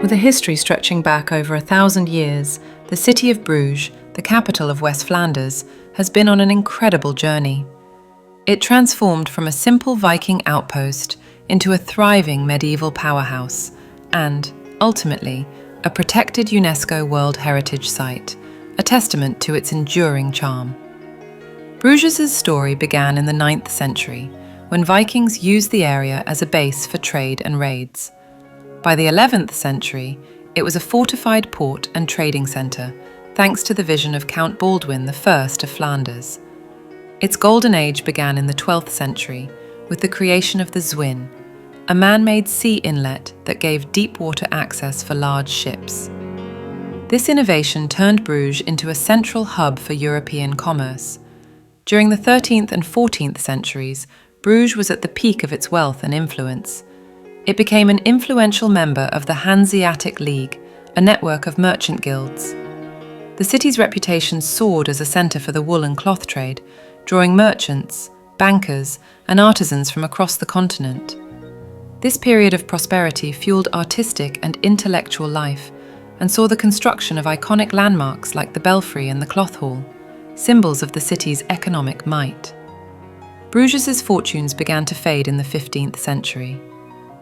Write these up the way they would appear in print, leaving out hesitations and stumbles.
With a history stretching back over 1,000 years, the city of Bruges, the capital of West Flanders, has been on an incredible journey. It transformed from a simple Viking outpost into a thriving medieval powerhouse and, ultimately, a protected UNESCO World Heritage Site, a testament to its enduring charm. Bruges' story began in the 9th century, when Vikings used the area as a base for trade and raids. By the 11th century, it was a fortified port and trading centre, thanks to the vision of Count Baldwin I of Flanders. Its golden age began in the 12th century with the creation of the Zwin, a man-made sea inlet that gave deep water access for large ships. This innovation turned Bruges into a central hub for European commerce. During the 13th and 14th centuries, Bruges was at the peak of its wealth and influence. It became an influential member of the Hanseatic League, a network of merchant guilds. The city's reputation soared as a centre for the wool and cloth trade, drawing merchants, bankers, and artisans from across the continent. This period of prosperity fueled artistic and intellectual life and saw the construction of iconic landmarks like the Belfry and the Cloth Hall, symbols of the city's economic might. Bruges' fortunes began to fade in the 15th century.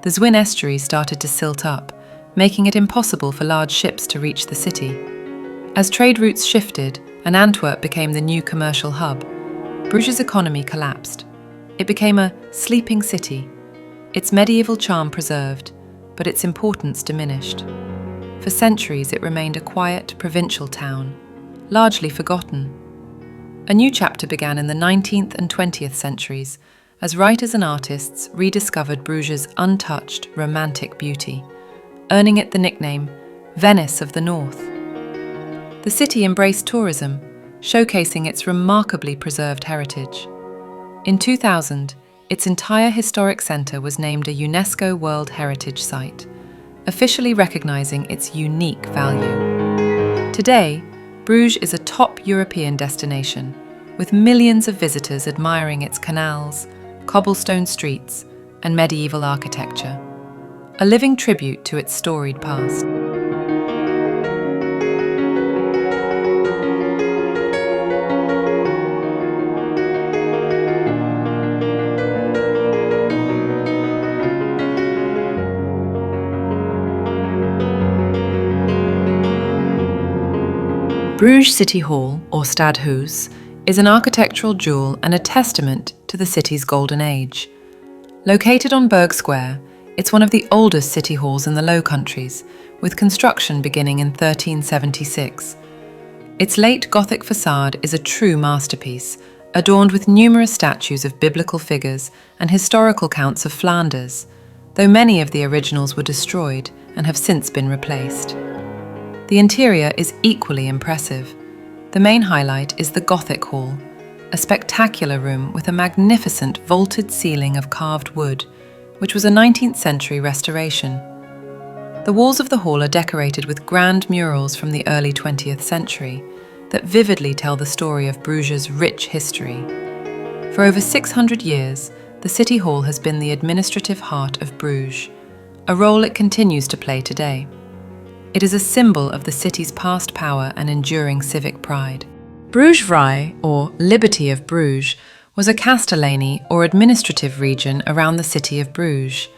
The Zwin estuary started to silt up, making it impossible for large ships to reach the city. As trade routes shifted and Antwerp became the new commercial hub, Bruges' economy collapsed. It became a sleeping city, its medieval charm preserved, but its importance diminished. For centuries it remained a quiet, provincial town, largely forgotten. A new chapter began in the 19th and 20th centuries, as writers and artists rediscovered Bruges' untouched, romantic beauty, earning it the nickname Venice of the North. The city embraced tourism, showcasing its remarkably preserved heritage. In 2000, its entire historic centre was named a UNESCO World Heritage Site, officially recognising its unique value. Today, Bruges is a top European destination, with millions of visitors admiring its canals, cobblestone streets, and medieval architecture, a living tribute to its storied past. Bruges City Hall, or Stadhuis, is an architectural jewel and a testament to the city's golden age. Located on Berg Square, it's one of the oldest city halls in the Low Countries, with construction beginning in 1376. Its late Gothic facade is a true masterpiece, adorned with numerous statues of biblical figures and historical counts of Flanders, though many of the originals were destroyed and have since been replaced. The interior is equally impressive. The main highlight is the Gothic Hall, a spectacular room with a magnificent vaulted ceiling of carved wood, which was a 19th century restoration. The walls of the hall are decorated with grand murals from the early 20th century that vividly tell the story of Bruges' rich history. For over 600 years, the City Hall has been the administrative heart of Bruges, a role it continues to play today. It is a symbol of the city's past power and enduring civic pride. Bruges Vrij, or Liberty of Bruges, was a castellany or administrative region around the city of Bruges.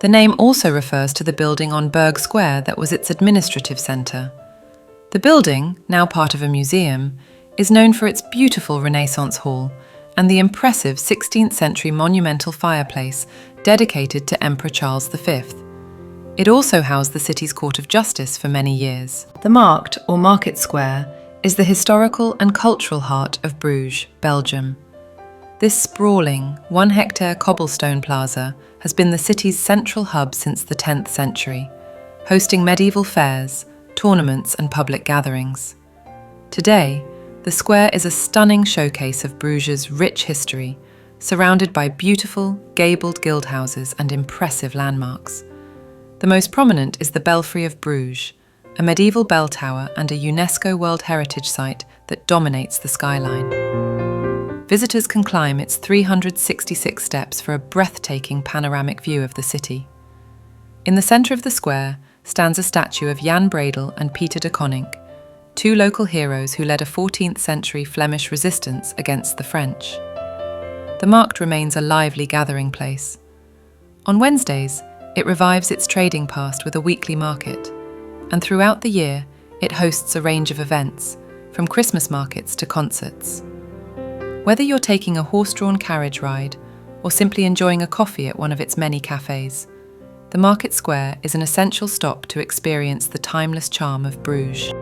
The name also refers to the building on Berg Square that was its administrative centre. The building, now part of a museum, is known for its beautiful Renaissance hall and the impressive 16th century monumental fireplace dedicated to Emperor Charles V. It also housed the city's Court of Justice for many years. The Markt, or Market Square, is the historical and cultural heart of Bruges, Belgium. This sprawling, 1-hectare cobblestone plaza has been the city's central hub since the 10th century, hosting medieval fairs, tournaments and public gatherings. Today, the square is a stunning showcase of Bruges' rich history, surrounded by beautiful, gabled guildhouses and impressive landmarks. The most prominent is the Belfry of Bruges, a medieval bell tower and a UNESCO World Heritage Site that dominates the skyline. Visitors can climb its 366 steps for a breathtaking panoramic view of the city. In the centre of the square, stands a statue of Jan Bredel and Peter de Koninck, two local heroes who led a 14th century Flemish resistance against the French. The markt remains a lively gathering place. On Wednesdays, it revives its trading past with a weekly market, and throughout the year, it hosts a range of events, from Christmas markets to concerts. Whether you're taking a horse-drawn carriage ride or simply enjoying a coffee at one of its many cafes, the market square is an essential stop to experience the timeless charm of Bruges.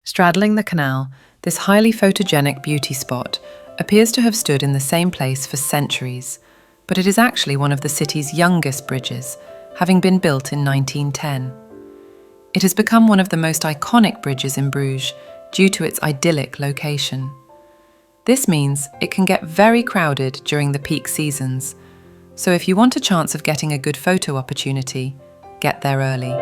Straddling the canal, this highly photogenic beauty spot appears to have stood in the same place for centuries, but it is actually one of the city's youngest bridges, having been built in 1910. It has become one of the most iconic bridges in Bruges due to its idyllic location. This means it can get very crowded during the peak seasons, so if you want a chance of getting a good photo opportunity, get there early.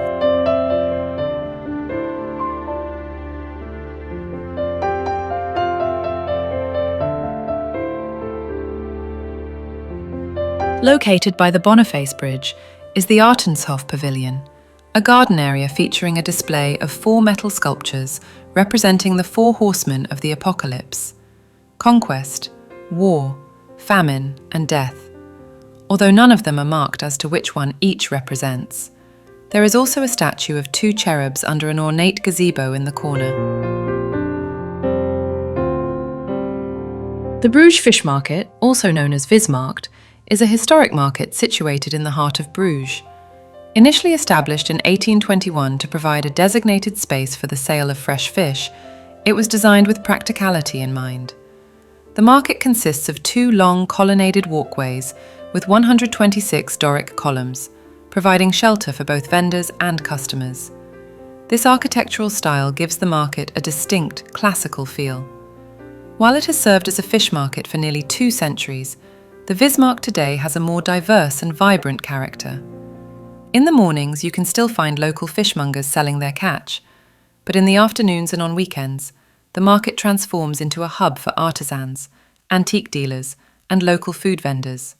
Located by the Boniface Bridge is the Artenshof Pavilion, a garden area featuring a display of 4 metal sculptures representing the 4 horsemen of the apocalypse: conquest, war, famine, and death. Although none of them are marked as to which one each represents, there is also a statue of 2 cherubs under an ornate gazebo in the corner. The Bruges Fish Market, also known as Vismarkt, is a historic market situated in the heart of Bruges. Initially established in 1821 to provide a designated space for the sale of fresh fish, it was designed with practicality in mind. The market consists of 2 long colonnaded walkways with 126 Doric columns, providing shelter for both vendors and customers. This architectural style gives the market a distinct, classical feel. While it has served as a fish market for nearly 2 centuries, the Vismarkt today has a more diverse and vibrant character. In the mornings, you can still find local fishmongers selling their catch, but in the afternoons and on weekends, the market transforms into a hub for artisans, antique dealers, and local food vendors.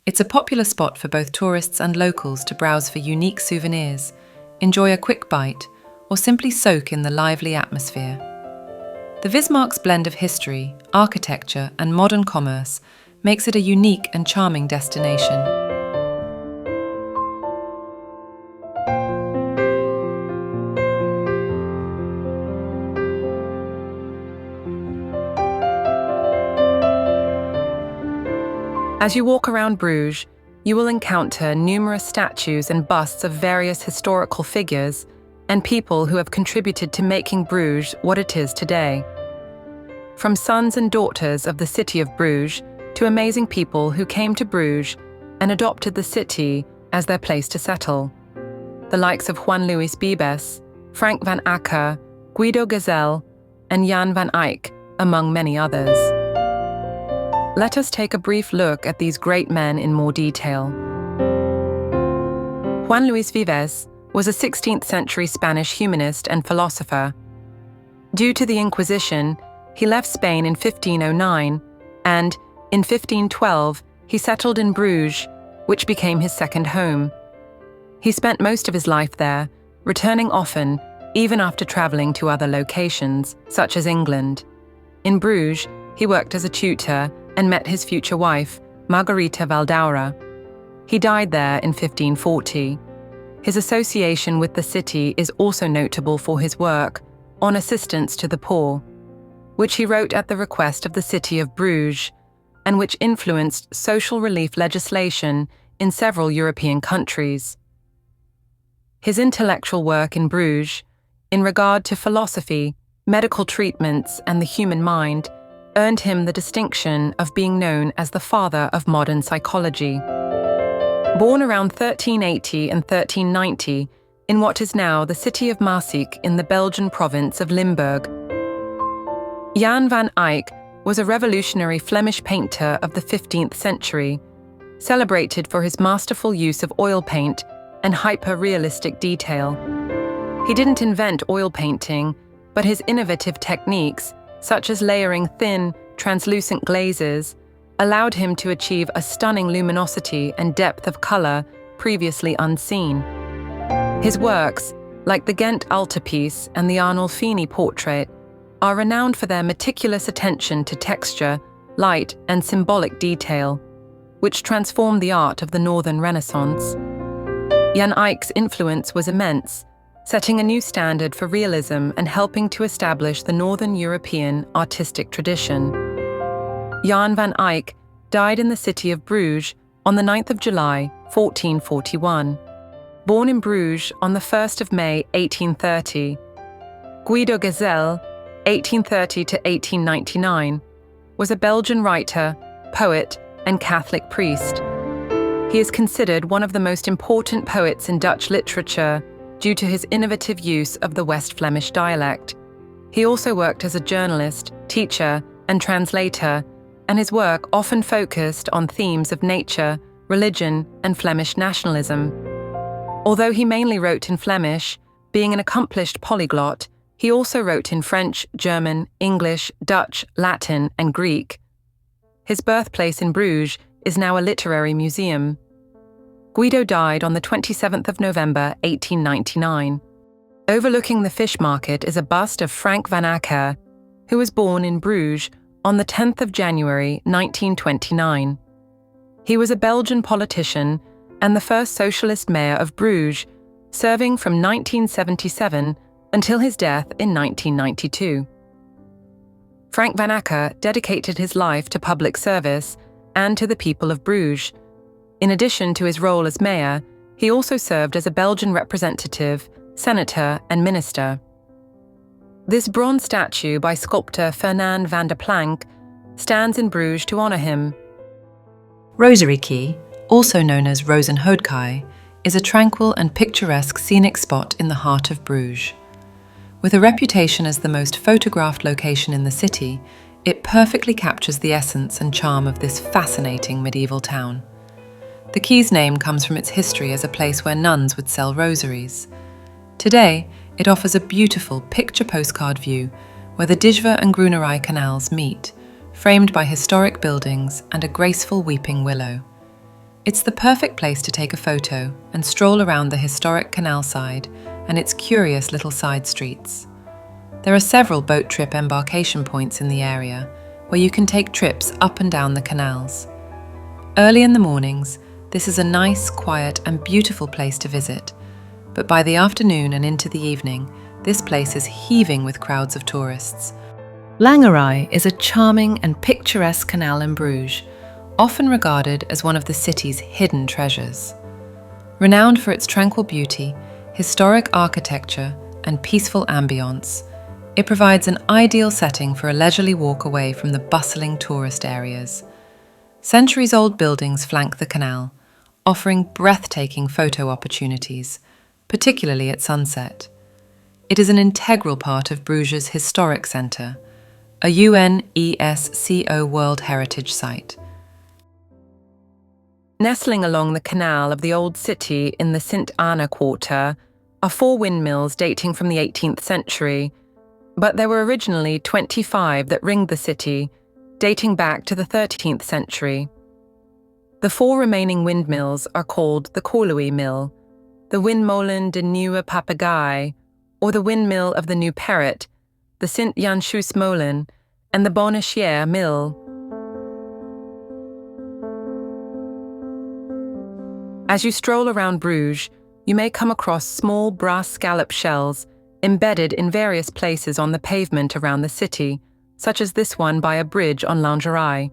It's a popular spot for both tourists and locals to browse for unique souvenirs, enjoy a quick bite, or simply soak in the lively atmosphere. The Vismarkt's blend of history, architecture, and modern commerce makes it a unique and charming destination. As you walk around Bruges, you will encounter numerous statues and busts of various historical figures and people who have contributed to making Bruges what it is today. From sons and daughters of the city of Bruges to amazing people who came to Bruges and adopted the city as their place to settle. The likes of Juan Luis Vives, Frank van Acker, Guido Gezelle, and Jan van Eyck, among many others. Let us take a brief look at these great men in more detail. Juan Luis Vives was a 16th century Spanish humanist and philosopher. Due to the Inquisition, he left Spain in 1509 and, in 1512, he settled in Bruges, which became his second home. He spent most of his life there, returning often, even after traveling to other locations, such as England. In Bruges, he worked as a tutor and met his future wife, Margarita Valdaura. He died there in 1540. His association with the city is also notable for his work on assistance to the poor, which he wrote at the request of the city of Bruges, and which influenced social relief legislation in several European countries. His intellectual work in Bruges, in regard to philosophy, medical treatments, and the human mind, earned him the distinction of being known as the father of modern psychology. Born around 1380 and 1390 in what is now the city of Maaseik in the Belgian province of Limburg, Jan van Eyck was a revolutionary Flemish painter of the 15th century, celebrated for his masterful use of oil paint and hyper-realistic detail. He didn't invent oil painting, but his innovative techniques such as layering thin, translucent glazes, allowed him to achieve a stunning luminosity and depth of color previously unseen. His works, like the Ghent altarpiece and the Arnolfini portrait, are renowned for their meticulous attention to texture, light, and symbolic detail, which transformed the art of the Northern Renaissance. Jan Eyck's influence was immense, setting a new standard for realism and helping to establish the Northern European artistic tradition. Jan van Eyck died in the city of Bruges on the 9th of July, 1441. Born in Bruges on the 1st of May, 1830, Guido Gezelle, 1830 to 1899, was a Belgian writer, poet, and Catholic priest. He is considered one of the most important poets in Dutch literature due to his innovative use of the West Flemish dialect. He also worked as a journalist, teacher, and translator, and his work often focused on themes of nature, religion, and Flemish nationalism. Although he mainly wrote in Flemish, being an accomplished polyglot, he also wrote in French, German, English, Dutch, Latin, and Greek. His birthplace in Bruges is now a literary museum. Guido died on the 27th of November, 1899. Overlooking the fish market is a bust of Frank van Acker, who was born in Bruges on the 10th of January, 1929. He was a Belgian politician and the first socialist mayor of Bruges, serving from 1977 until his death in 1992. Frank van Acker dedicated his life to public service and to the people of Bruges. In addition to his role as mayor, he also served as a Belgian representative, senator, and minister. This bronze statue by sculptor Fernand van der Planck stands in Bruges to honor him. Rosary Quay, also known as Rozenhoedkade, is a tranquil and picturesque scenic spot in the heart of Bruges. With a reputation as the most photographed location in the city, it perfectly captures the essence and charm of this fascinating medieval town. The quay's name comes from its history as a place where nuns would sell rosaries. Today, it offers a beautiful picture postcard view where the Dijve and Groenerij canals meet, framed by historic buildings and a graceful weeping willow. It's the perfect place to take a photo and stroll around the historic canal side and its curious little side streets. There are several boat trip embarkation points in the area where you can take trips up and down the canals. Early in the mornings, this is a nice, quiet, and beautiful place to visit, but by the afternoon and into the evening, this place is heaving with crowds of tourists. Langerai is a charming and picturesque canal in Bruges, often regarded as one of the city's hidden treasures. Renowned for its tranquil beauty, historic architecture, and peaceful ambience, it provides an ideal setting for a leisurely walk away from the bustling tourist areas. Centuries-old buildings flank the canal, offering breathtaking photo opportunities, particularly at sunset. It is an integral part of Bruges' historic centre, a UNESCO World Heritage Site. Nestling along the canal of the old city in the Sint Anna quarter are 4 windmills dating from the 18th century, but there were originally 25 that ringed the city, dating back to the 13th century. The 4 remaining windmills are called the Koolui Mill, the Windmolen de Nieuwe Papegaai, or the Windmill of the New Parrot, the Sint Janshoes Molen, and the Bonnetière Mill. As you stroll around Bruges, you may come across small brass scallop shells embedded in various places on the pavement around the city, such as this one by a bridge on Langerai.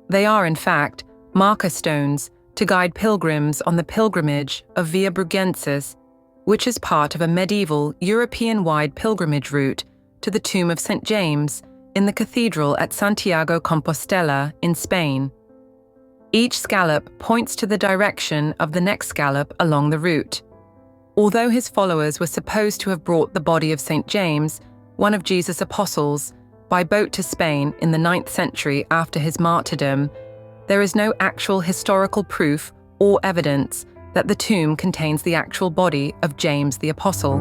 They are, in fact, marker stones to guide pilgrims on the pilgrimage of Via Brugensis, which is part of a medieval European-wide pilgrimage route to the tomb of St. James in the cathedral at Santiago Compostela in Spain. Each scallop points to the direction of the next scallop along the route. Although his followers were supposed to have brought the body of St. James, one of Jesus' apostles, by boat to Spain in the 9th century after his martyrdom, there is no actual historical proof or evidence that the tomb contains the actual body of James the Apostle.